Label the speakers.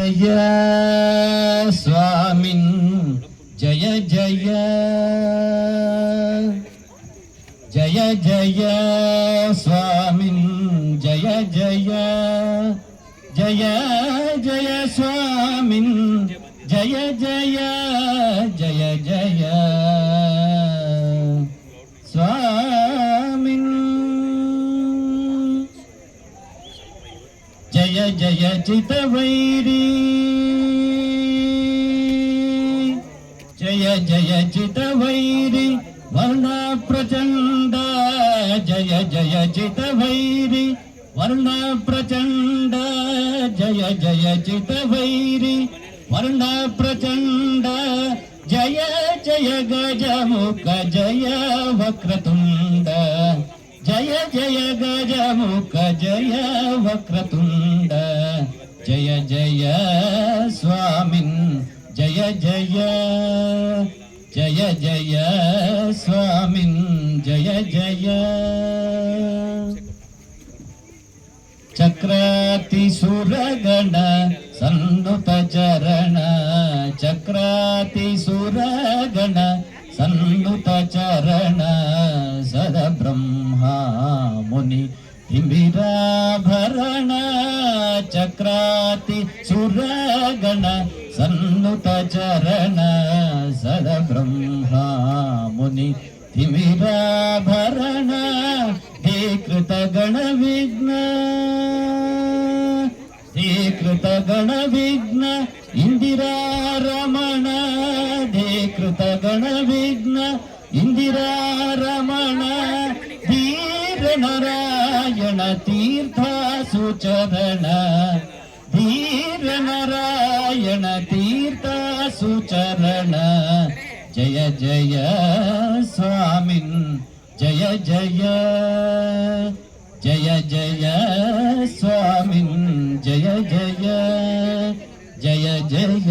Speaker 1: జయ స్వామిన్ జయ జయ జయ జయ స్వామిన్ జయ జయ జయ జయ స్వామిన్ జయ జయ జయ జయ స్వామిన్ జయ జయ చితవైరీ జయ జయ చితవైరీ వర్ణ ప్రచండ జయ జయ చితవైరీ వర్ణ ప్రచండ జయ జయ చితవైరీ వర్ణ ప్రచండ జయ జయ గజముఖ జయ వక్రతుండ జయ జయ గజముఖ జయ వక్రతుండ జయ జయ స్వామిన్ జయ జయ జయ జయ స్వామిన్ జయ జయ చక్రాతి సురగణ సన్నుత చరణ చక్రాతి సురగణ సన్నుత చరణ సద బ్రహ్మా ముని తిమిరాభరణ చక్రాతి సురగణ సన్నుత చరణ సద బ్రహ్మా ముని తిమిరాభరణ హే కృత గణ విఘ్న హే కృత గణ విఘ్న ఇందిరా రమణ హే కృత గణ విఘ్న ఇందిరా రమణ ధీర నారాయణ తీర్థ సుచరణ ధీర నారాయణ తీర్థ సుచరణ జయ జయ స్వామిన్ జయ జయ జయ జయ స్వామిన్ జయ జయ జయ జయ